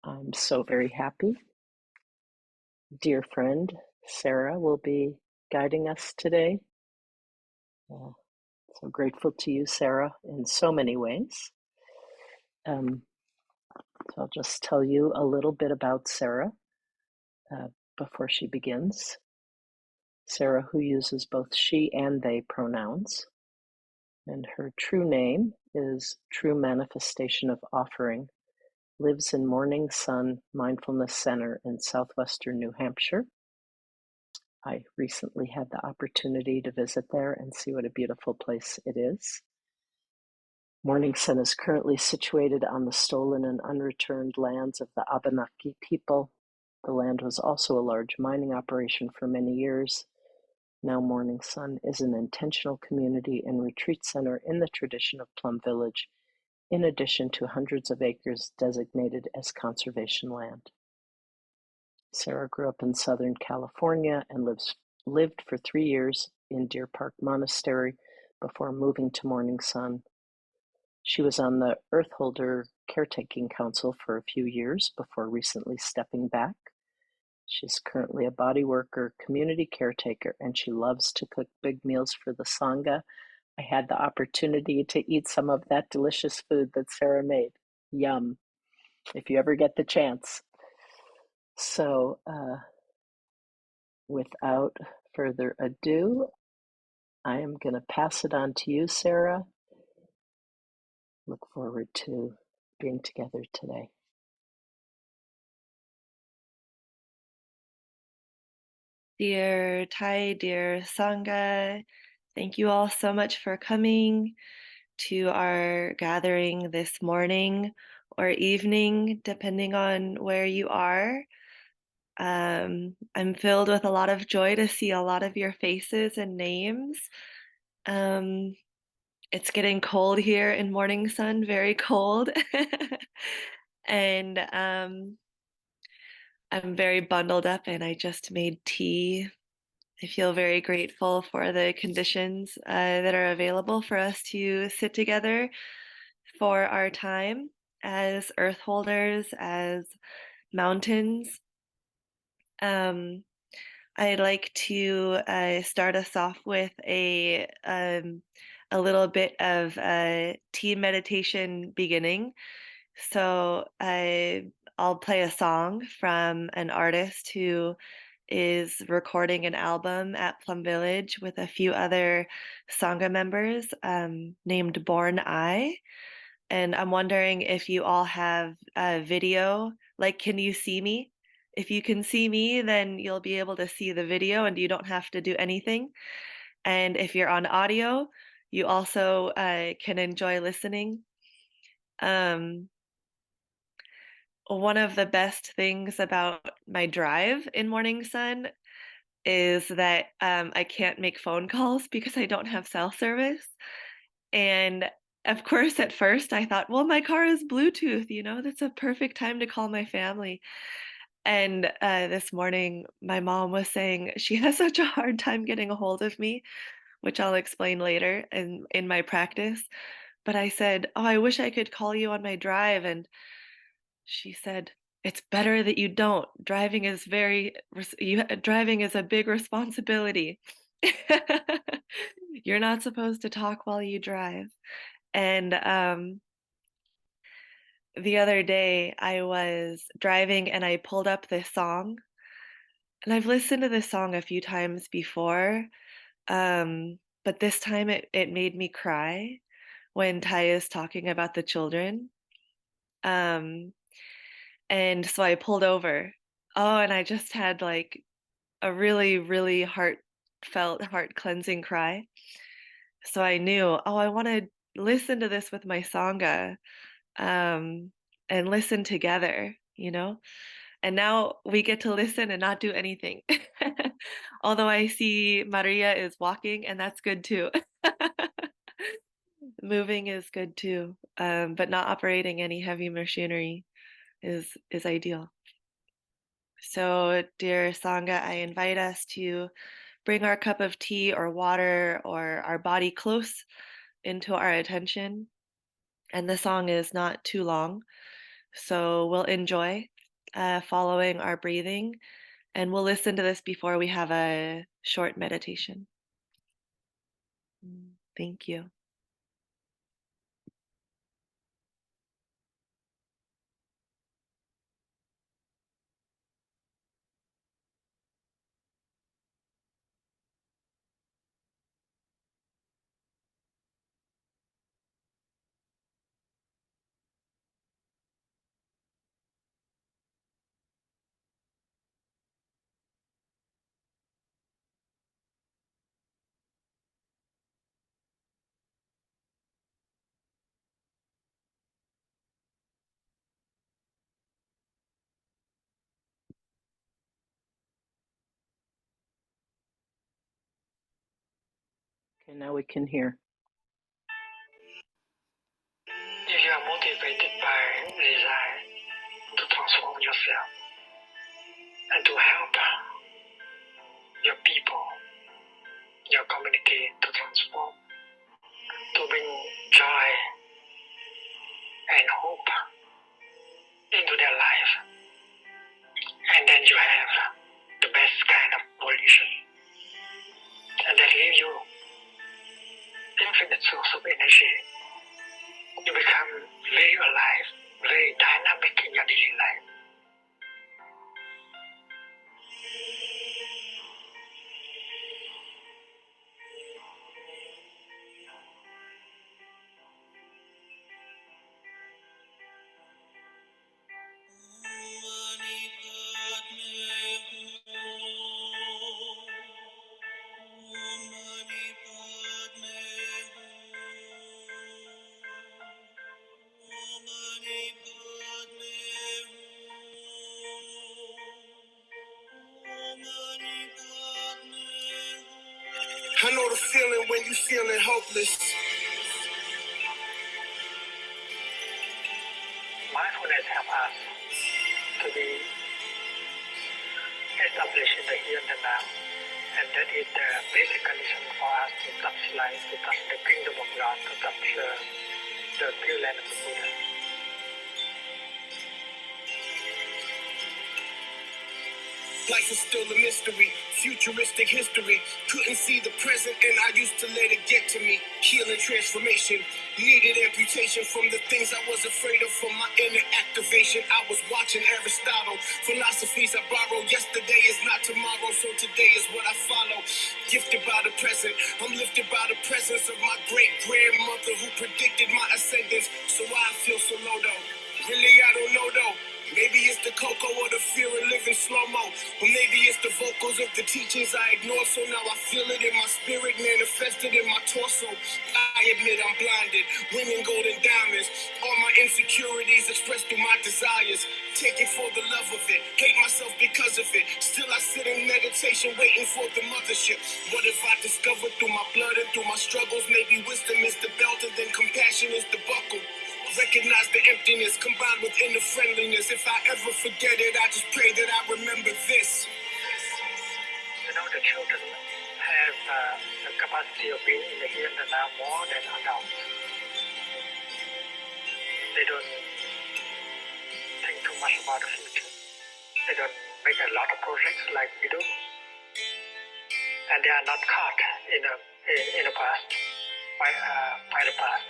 I'm so very happy. Dear friend Sara will be guiding us today. Uh, so grateful to you, Sara, in so many ways. Um, so I'll just tell you a little bit about Sara uh, before she begins. Sara, who uses both she and they pronouns, and her true name is True Manifestation of Offering, lives in MorningSun Mindfulness Center in southwestern New Hampshire. I recently had the opportunity to visit there and see what a beautiful place it is. MorningSun is currently situated on the stolen and unreturned lands of the Abenaki people. The land was also a large mining operation for many years. Now MorningSun is an intentional community and retreat center in the tradition of Plum Village, in addition to hundreds of acres designated as conservation land. Sara grew up in Southern California and lived for 3 years in Deer Park Monastery before moving to MorningSun. She was on the Earthholder Caretaking Council for a few years before recently stepping back. She's currently a bodyworker, community caretaker, and she loves to cook big meals for the Sangha. I had the opportunity to eat some of that delicious food that Sara made. Yum, if you ever get the chance. So, without further ado, I am going to pass it on to you, Sara. Look forward to being together today. Dear Thai, dear Sangha, thank you all so much for coming to our gathering this morning or evening, depending on where you are. I'm filled with a lot of joy to see a lot of your faces and names. Um, it's getting cold here in MorningSun, very cold. And I'm very bundled up and I just made tea. I feel very grateful for the conditions that are available for us to sit together for our time as earth holders, as mountains. Um, I'd like to start us off with a little bit of tea meditation beginning. So I'll play a song from an artist who is recording an album at Plum Village with a few other Sangha members named Born Eye. And I'm wondering if you all have a video. Like, can you see me? If you can see me, then you'll be able to see the video and you don't have to do anything. And if you're on audio, you also can enjoy listening. Um, One of the best things about my drive in MorningSun is that I can't make phone calls because I don't have cell service. And of course, at first I thought, well, my car is Bluetooth, that's a perfect time to call my family. And this morning, my mom was saying she has such a hard time getting a hold of me, which I'll explain later in my practice. But I said, oh, I wish I could call you on my drive. And she said, "It's better that you don't. Driving is a big responsibility. You're not supposed to talk while you drive." And the other day I was driving and I pulled up this song, and I've listened to this song a few times before, but this time it made me cry when Ty is talking about the children. Um, And so I pulled over. Oh, and I just had like a really, really heartfelt, heart cleansing cry. So I knew, oh, I want to listen to this with my Sangha, um, and listen together. And now we get to listen and not do anything. Although I see Maria is walking, and that's good too. Moving is good too, but not operating any heavy machinery is ideal. So, dear Sangha, I invite us to bring our cup of tea or water or our body close into our attention. And the song is not too long, so we'll enjoy. following our breathing. And we'll listen to this before we have a short meditation. Thank you. Okay, now we can hear. If you are motivated by desire to transform yourself and to help your people, your community to transform, to bring joy and hope into their life, and then you have the best kind of volition, and that gives you infinite source of energy. You become very alive, very dynamic in your daily life. I know the feeling when you're feeling hopeless. Mindfulness helps us to be established in the here and the now. And that is the basic condition for us to touch life, to touch the kingdom of God, to touch the pure land of the Buddha. Life is still a mystery, futuristic history. Couldn't see the present and I used to let it get to me. Healing transformation, needed amputation from the things I was afraid of, from my inner activation. I was watching Aristotle, philosophies I borrowed. Yesterday is not tomorrow, so today is what I follow. Gifted by the present, I'm lifted by the presence of my great-grandmother who predicted my ascendance. So why I feel so low though? Really, I don't know though. Maybe it's the cocoa or the fear of living slow-mo. Or maybe it's the vocals of the teachings I ignored. So now I feel it in my spirit, manifested in my torso. I admit I'm blinded, winning gold and diamonds. All my insecurities expressed through my desires. Take it for the love of it, hate myself because of it. Still I sit in meditation waiting for the mothership. What if I discovered through my blood and through my struggles, maybe wisdom is the belt and then compassion is the buckle. Recognize the emptiness combined with inner friendliness. If I ever forget it, I just pray that I remember this. You know, the children have the capacity of being in the here and the now more than adults. They don't think too much about the future. They don't make a lot of projects like we do. And they are not caught in the past, by the past.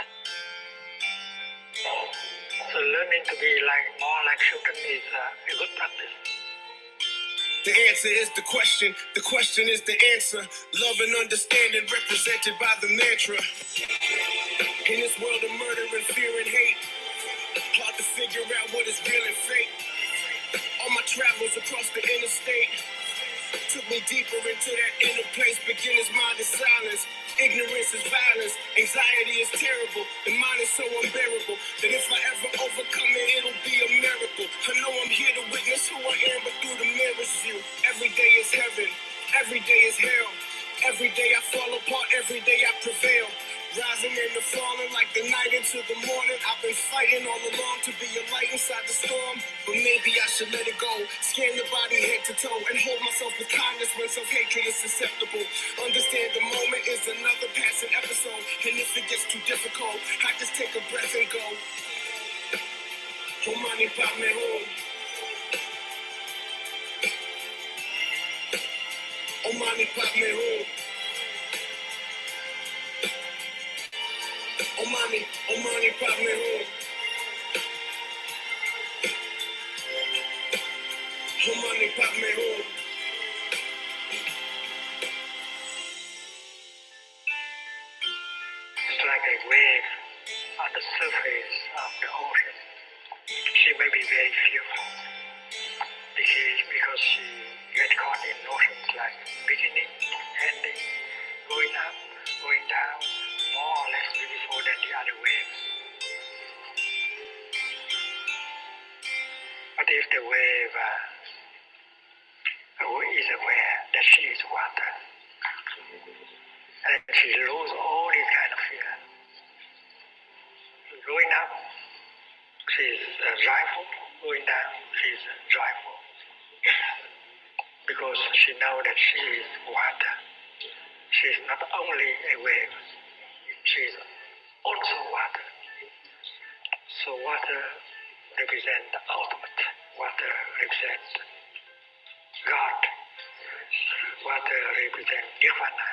So learning to be more like children is a good practice. The answer is the question is the answer. Love and understanding represented by the mantra. In this world of murder and fear and hate, hard to figure out what is real and fake. All my travels across the interstate took me deeper into that inner place. Beginner's mind is silence. Ignorance is violence. Anxiety is terrible. The mind is so unbearable that if I ever overcome it, it'll be a miracle. I know I'm here to witness who I am, but through the mirror's view. Every day is heaven. Every day is hell. Every day I fall apart. Every day I prevail. Rising and the falling like the night into the morning. I've been fighting all along to be a light inside the storm, but maybe I should let it go. Scan the body head to toe and hold myself with kindness when self-hatred is susceptible. Understand the moment is another passing episode, and if it gets too difficult, I just take a breath and go. Om Mani Padme Hum. Omani Padme Hum. Omani Padme Hum. Omani Padme Hum. It's like a wave on the surface of the ocean. She may be very fearful because she gets caught in notions like beginning, ending, going up, going down, more or less beautiful than the other waves. But if the wave is aware that she is water, and she loses all this kind of fear, going up, she is joyful, going down, she is joyful. Because she knows that she is water. She is not only a wave, she is also water. So water represents the ultimate. Water represents God. Water represents Nirvana.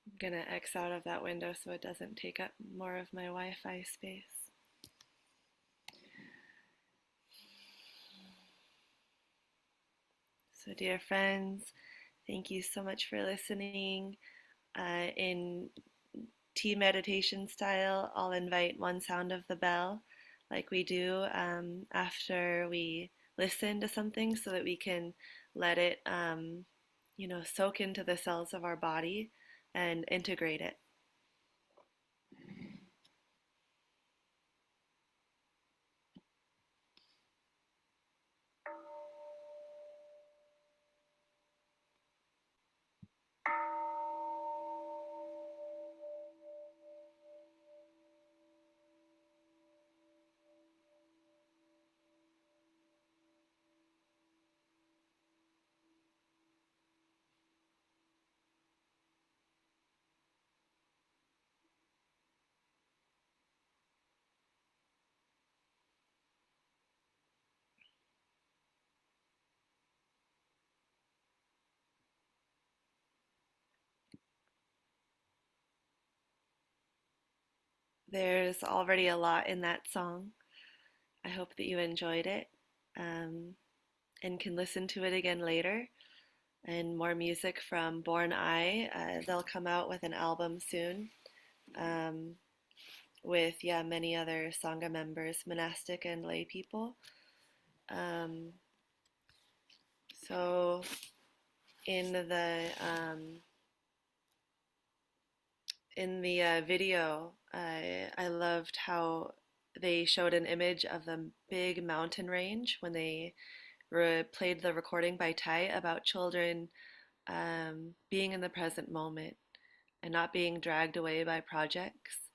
I'm gonna X out of that window so it doesn't take up more of my Wi-Fi space. So dear friends, thank you so much for listening. In tea meditation style, I'll invite one sound of the bell like we do after we listen to something so that we can let it, soak into the cells of our body and integrate it. There's already a lot in that song. I hope that you enjoyed it and can listen to it again later. And more music from Born Eye. They'll come out with an album soon with, many other Sangha members, monastic and lay people. So in the video, I loved how they showed an image of the big mountain range when they played the recording by Tai about children being in the present moment and not being dragged away by projects.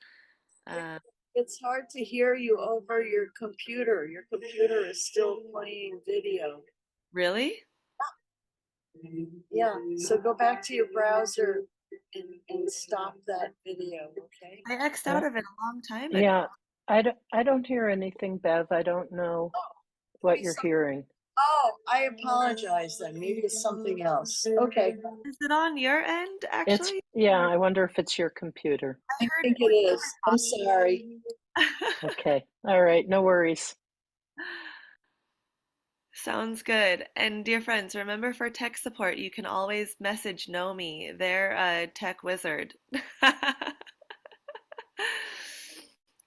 It's hard to hear you over your computer. Your computer is still playing video. Really? Yeah, so go back to your browser and stop that video, okay? I X'd out of it a long time ago. Yeah, I don't hear anything, Bev. I don't know what you're hearing. Oh, I apologize then. Maybe it's something else. Okay. Is it on your end, actually? I wonder if it's your computer. I think it is. I'm sorry. Okay. All right. No worries. Sounds good. And dear friends, remember for tech support, you can always message Nomi. They're a tech wizard.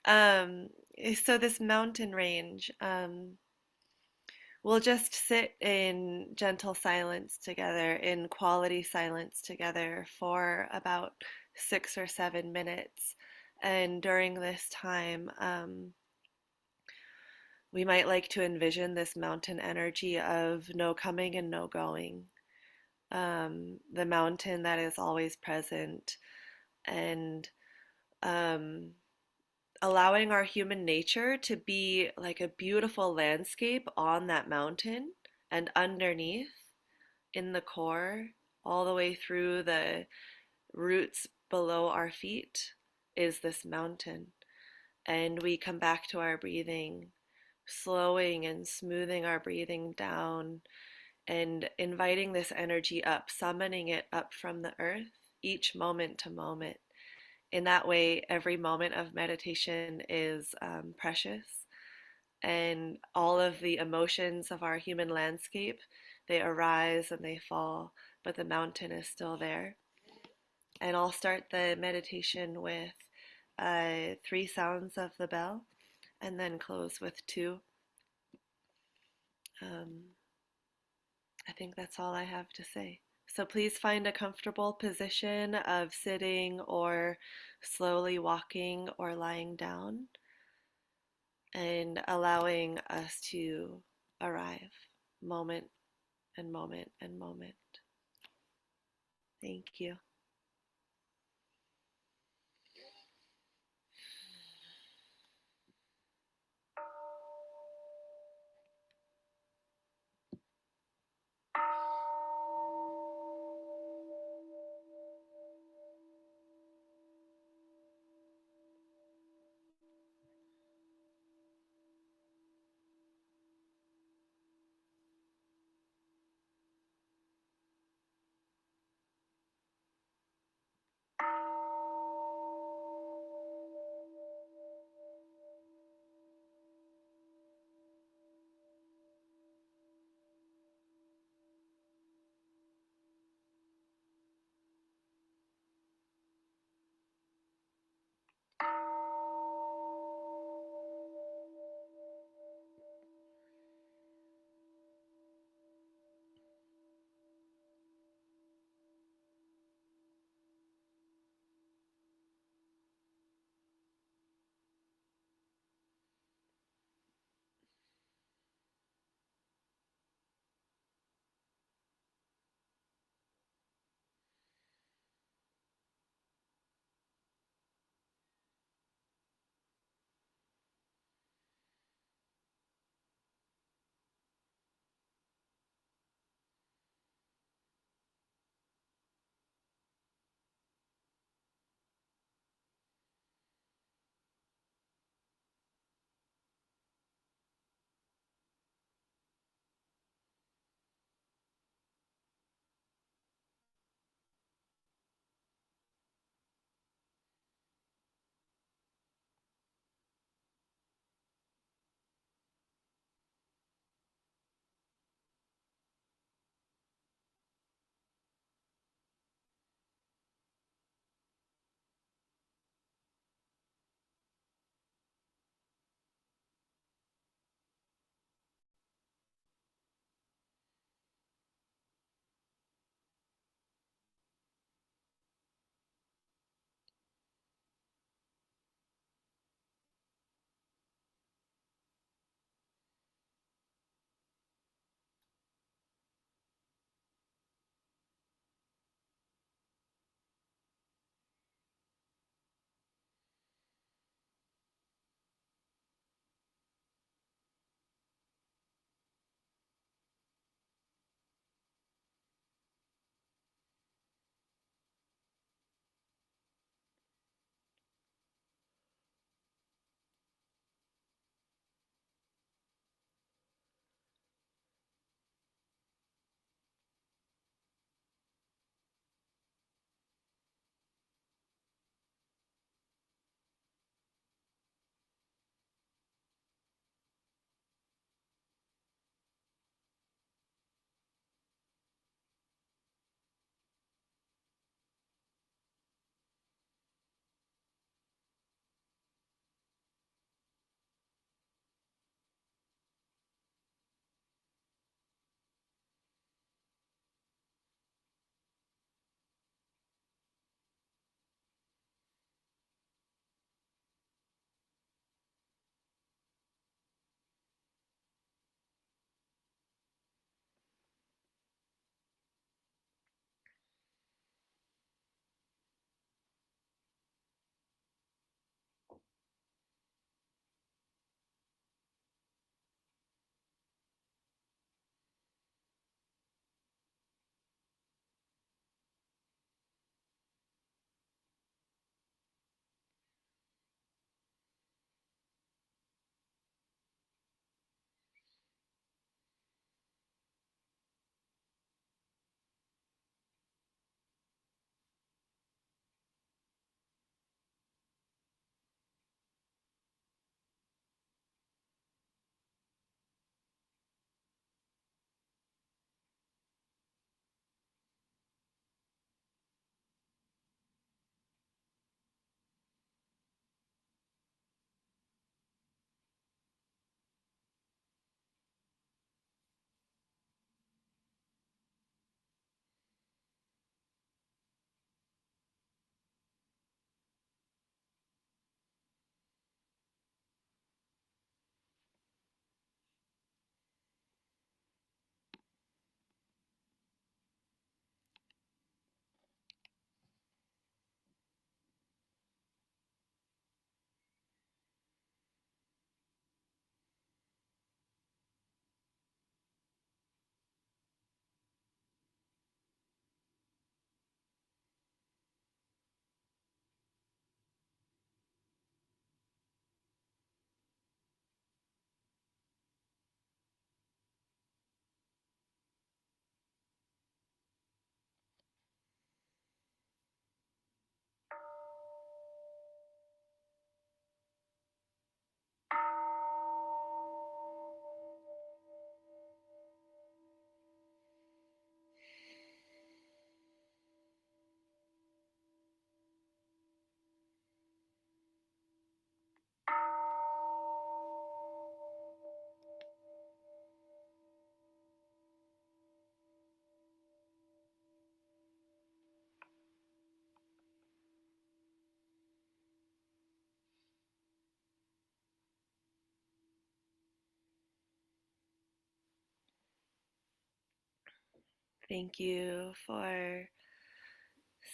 Um, so this mountain range, we'll just sit in gentle silence together, in quality silence together for about 6 or 7 minutes. And during this time, we might like to envision this mountain energy of no coming and no going. The mountain that is always present, and um, allowing our human nature to be like a beautiful landscape on that mountain and underneath in the core, all the way through the roots below our feet, is this mountain. And we come back to our breathing, slowing and smoothing our breathing down and inviting this energy up, summoning it up from the earth each moment to moment. In that way, every moment of meditation is precious, and all of the emotions of our human landscape, they arise and they fall, but the mountain is still there. And I'll start the meditation with 3 sounds of the bell and then close with 2. Um, I think that's all I have to say. So please find a comfortable position of sitting or slowly walking or lying down, and allowing us to arrive moment and moment and moment. Thank you. Thank you for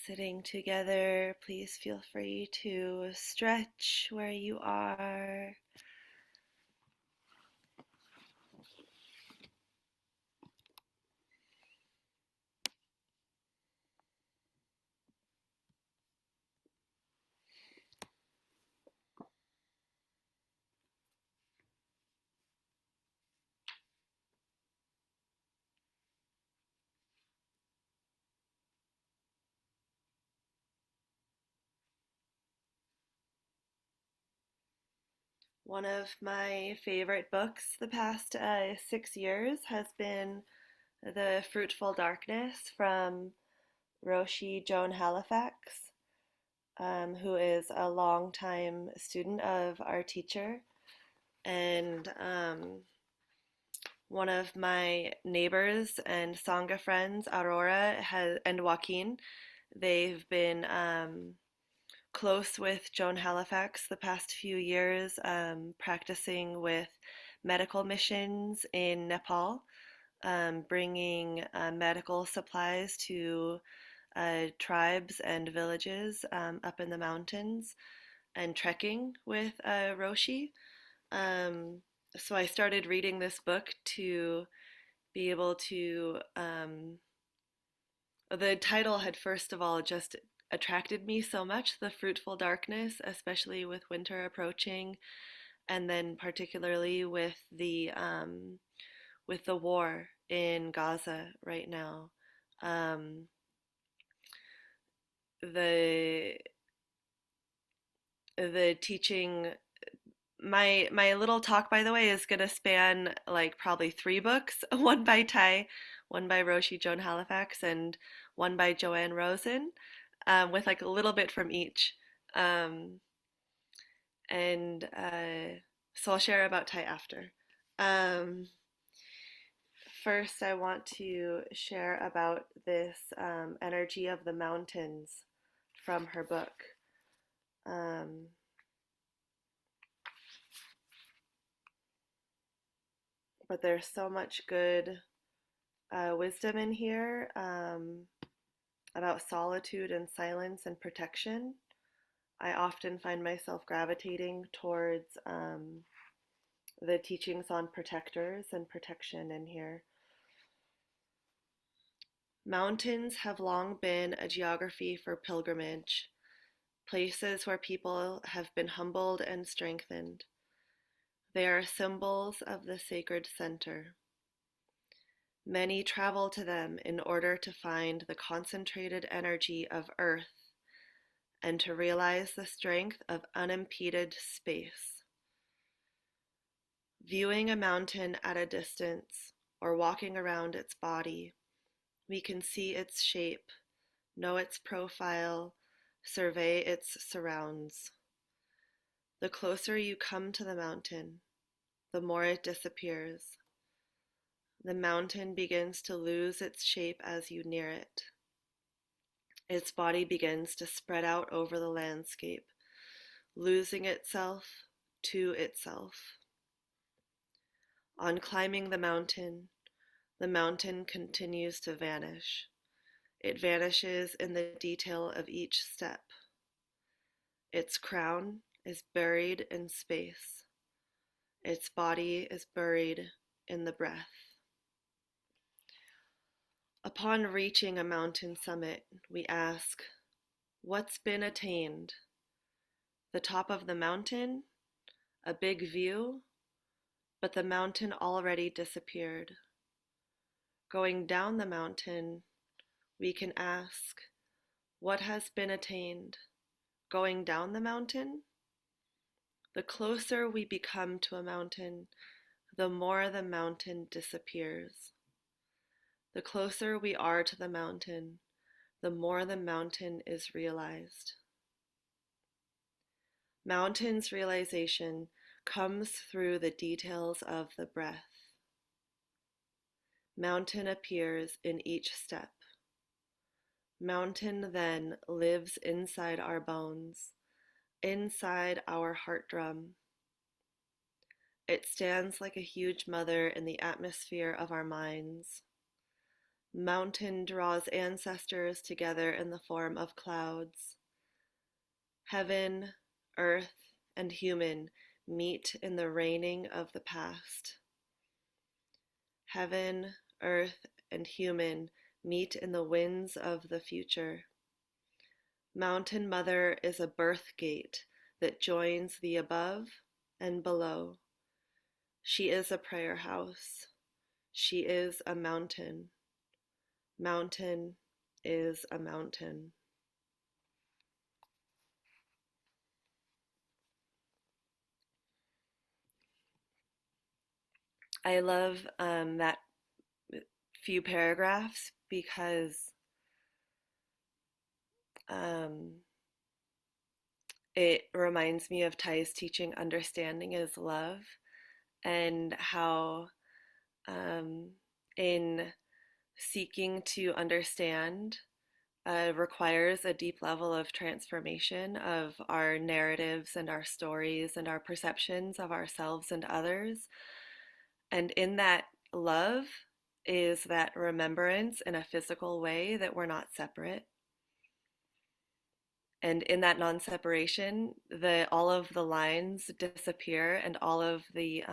sitting together. Please feel free to stretch where you are. One of my favorite books the past 6 years has been The Fruitful Darkness from Roshi Joan Halifax, who is a longtime student of our teacher. And one of my neighbors and Sangha friends, Aurora and Joaquin, they've been close with Joan Halifax the past few years, practicing with medical missions in Nepal, bringing medical supplies to tribes and villages up in the mountains, and trekking with Roshi. Um, so I started reading this book to be able to. The title had first of all just attracted me so much, The Fruitful Darkness, especially with winter approaching, and then particularly with the war in Gaza right now. Um, the the teaching my little talk, by the way, is going to span like probably three books, one by Tai, one by Roshi Joan Halifax, and one by Joanne Rosen, with like a little bit from each. Um, and so I'll share about Tai after. Um, First, I want to share about this energy of the mountains from her book. Um, but there's so much good wisdom in here about solitude and silence and protection. I often find myself gravitating towards the teachings on protectors and protection in here. Mountains have long been a geography for pilgrimage, places where people have been humbled and strengthened. They are symbols of the sacred center. Many travel to them in order to find the concentrated energy of earth and to realize the strength of unimpeded space. Viewing a mountain at a distance or walking around its body, we can see its shape, know its profile, survey its surrounds. The closer you come to the mountain, the more it disappears. The mountain begins to lose its shape as you near it. Its body begins to spread out over the landscape, losing itself to itself. On climbing the mountain continues to vanish. It vanishes in the detail of each step. Its crown is buried in space. Its body is buried in the breath. Upon reaching a mountain summit, we ask, what's been attained? The top of the mountain? A big view? But the mountain already disappeared. Going down the mountain, we can ask, what has been attained? Going down the mountain? The closer we become to a mountain, the more the mountain disappears. The closer we are to the mountain, the more the mountain is realized. Mountain's realization comes through the details of the breath. Mountain appears in each step. Mountain then lives inside our bones, inside our heart drum. It stands like a huge mother in the atmosphere of our minds. Mountain draws ancestors together in the form of clouds. Heaven, earth, and human meet in the raining of the past. Heaven, earth, and human meet in the winds of the future. Mountain Mother is a birth gate that joins the above and below. She is a prayer house. She is a mountain. Mountain is a mountain. I love that few paragraphs because it reminds me of Thay's teaching, understanding is love, and how in seeking to understand requires a deep level of transformation of our narratives and our stories and our perceptions of ourselves and others. And in that love is that remembrance in a physical way that we're not separate. And in that non-separation, all of the lines disappear, and all of the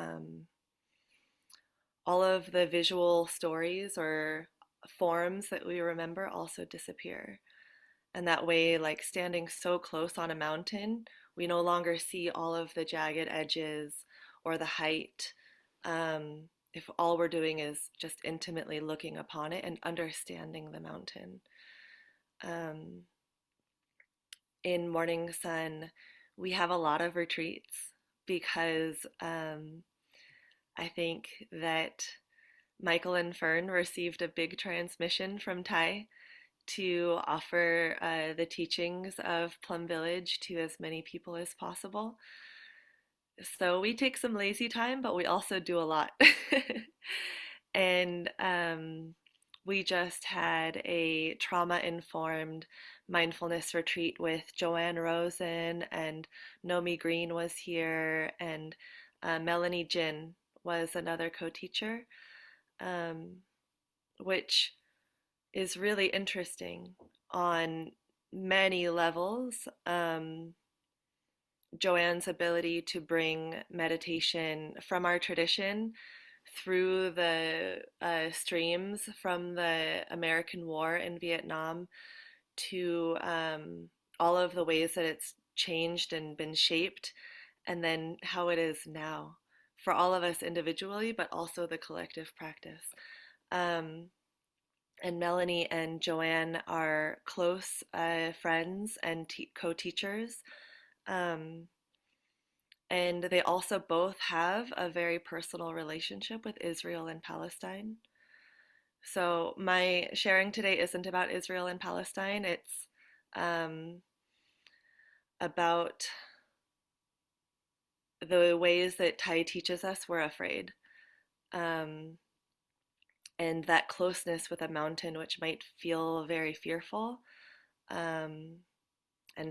visual stories or forms that we remember also disappear. And that way, like standing so close on a mountain, we no longer see all of the jagged edges or the height. If all we're doing is just intimately looking upon it and understanding the mountain. In Morning Sun, we have a lot of retreats because I think that Michael and Fern received a big transmission from Thay to offer the teachings of Plum Village to as many people as possible. So we take some lazy time, but we also do a lot. And we just had a trauma-informed mindfulness retreat with Joanne Rosen, and Nomi Green was here, and Melanie Jin was another co-teacher, which is really interesting on many levels. Joanne's ability to bring meditation from our tradition through the streams from the American War in Vietnam to all of the ways that it's changed and been shaped, and then how it is now for all of us individually, but also the collective practice. And Melanie and Joanne are close friends and co-teachers. And they also both have a very personal relationship with Israel and Palestine. So my sharing today isn't about Israel and Palestine. It's about the ways that Thay teaches us we're afraid. And that closeness with a mountain, which might feel very fearful and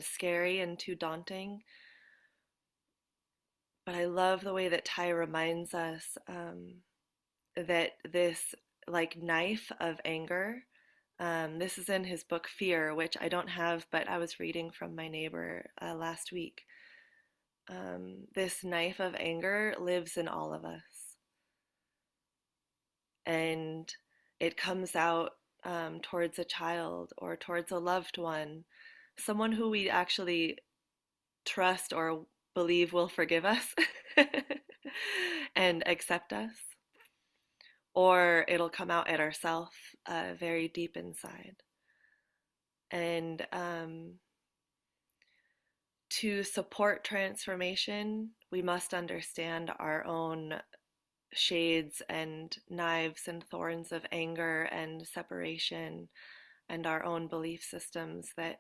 scary and too daunting. But I love the way that Thay reminds us that this like knife of anger, this is in his book Fear, which I don't have, but I was reading from my neighbor last week. This knife of anger lives in all of us. And it comes out towards a child or towards a loved one, someone who we actually trust or believe will forgive us and accept us. Or it'll come out at ourselves very deep inside. And to support transformation, we must understand our own shades and knives and thorns of anger and separation, and our own belief systems that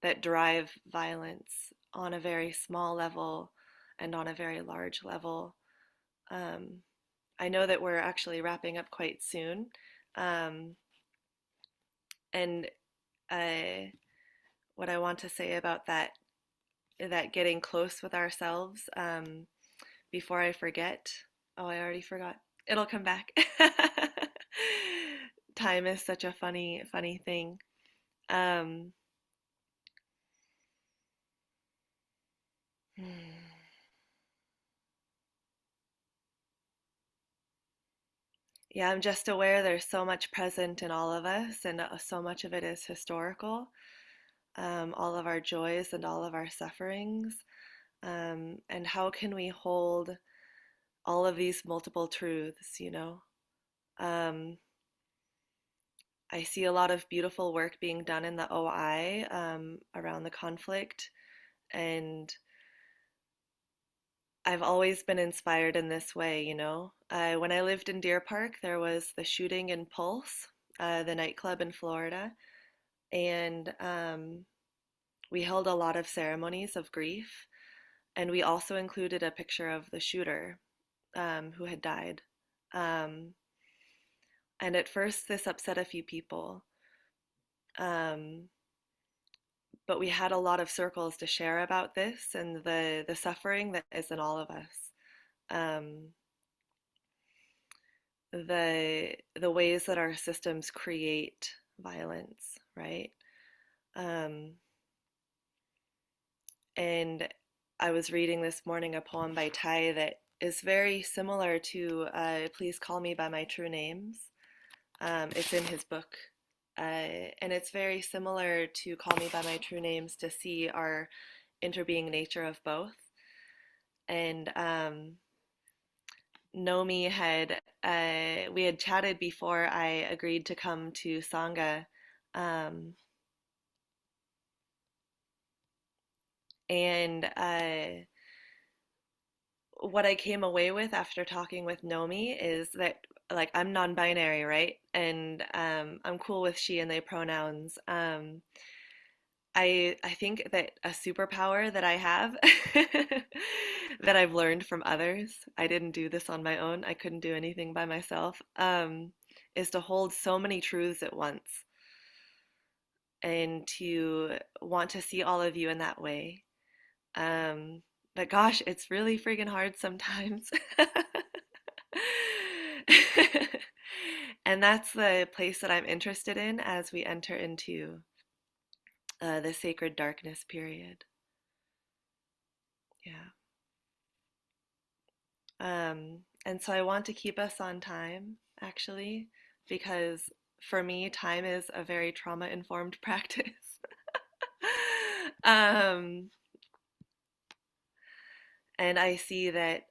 that drive violence on a very small level and on a very large level. I know that we're actually wrapping up quite soon, and what I want to say about that getting close with ourselves, before I forget. Oh, I already forgot. It'll come back. time is such a funny thing. Um, yeah, I'm just aware there's so much present in all of us, and so much of it is historical. All of our joys and all of our sufferings. And how can we hold all of these multiple truths, you know? Um, I see a lot of beautiful work being done in the OI around the conflict, and I've always been inspired in this way, you know. When I lived in Deer Park, there was the shooting in Pulse, the nightclub in Florida, and we held a lot of ceremonies of grief, and we also included a picture of the shooter who had died. Um, and at first, this upset a few people. Um, but we had a lot of circles to share about this and the suffering that is in all of us. Um, the ways that our systems create violence, right? Um, and I was reading this morning a poem by Tai that is very similar to Please Call Me by My True Names. It's in his book. And it's very similar to Call Me by My True Names to see our interbeing nature of both. And Nomi had, we had chatted before I agreed to come to Sangha. Um, and what I came away with after talking with Nomi is that, like, I'm non-binary, right? And I'm cool with she and they pronouns. I think that a superpower that I have that I've learned from others, I didn't do this on my own, I couldn't do anything by myself, is to hold so many truths at once and to want to see all of you in that way. Um, but gosh, it's really friggin' hard sometimes. And that's the place that I'm interested in as we enter into the sacred darkness period. Yeah. And so I want to keep us on time, actually, because for me, time is a very trauma-informed practice. um, and I see that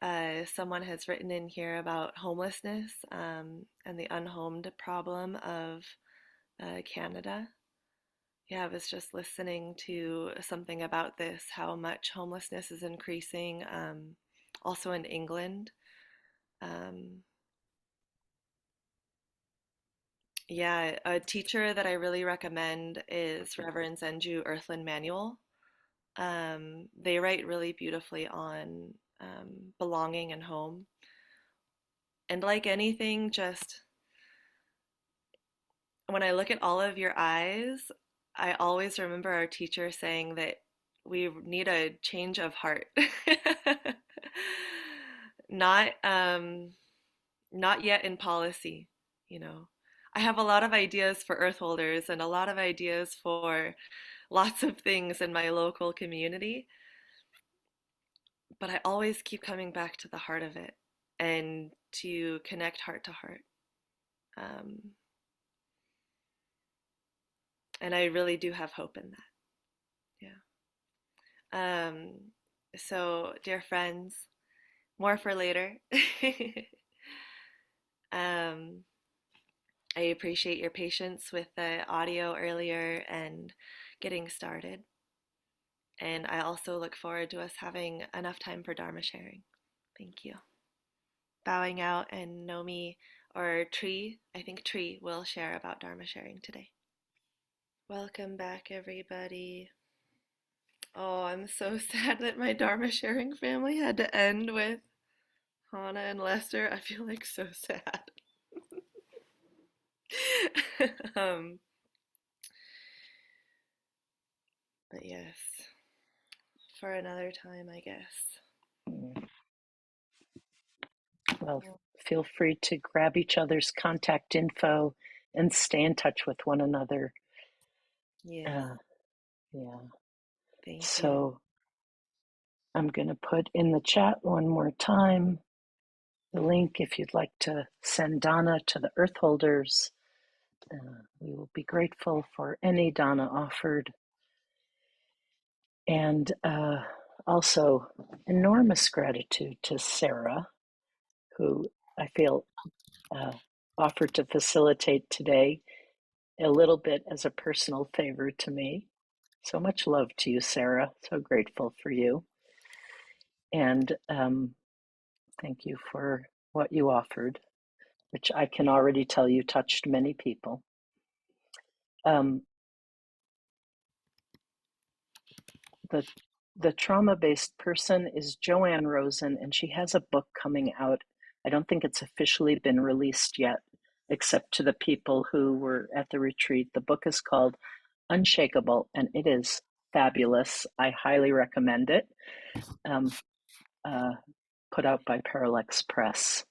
someone has written in here about homelessness and the unhomed problem of Canada. Yeah, I was just listening to something about this, how much homelessness is increasing, also in England. Um, yeah, a teacher that I really recommend is Reverend Zenju Earthland Manuel. They write really beautifully on belonging and home. And like anything, just when I look at all of your eyes, I always remember our teacher saying that we need a change of heart. Not not yet in policy, you know. I have a lot of ideas for earth holders and a lot of ideas for lots of things in my local community, but I always keep coming back to the heart of it and to connect heart to heart. Um, and I really do have hope in that. Yeah. So, dear friends, more for later. um, I appreciate your patience with the audio earlier and getting started. And I also look forward to us having enough time for Dharma sharing. Thank you. Bowing out, and Nomi or Tree, I think Tree will share about Dharma sharing today. Welcome back, everybody. Oh, I'm so sad that my Dharma sharing family had to end with Hannah and Lester. I feel like so sad. um, but yes, for another time, I guess. Well, feel free to grab each other's contact info and stay in touch with one another. Yeah. Yeah. Thank you. So I'm going to put in the chat one more time the link if you'd like to send Dana to the Earth Holders. We will be grateful for any Dana offered. And also, enormous gratitude to Sara, who I feel offered to facilitate today a little bit as a personal favor to me. So much love to you, Sara. So grateful for you. And thank you for what you offered, which I can already tell you touched many people. The trauma-based person is Joanne Rosen, and she has a book coming out. I don't think it's officially been released yet, except to the people who were at the retreat. The book is called Unshakable, and it is fabulous. I highly recommend it. Put out by Parallax Press.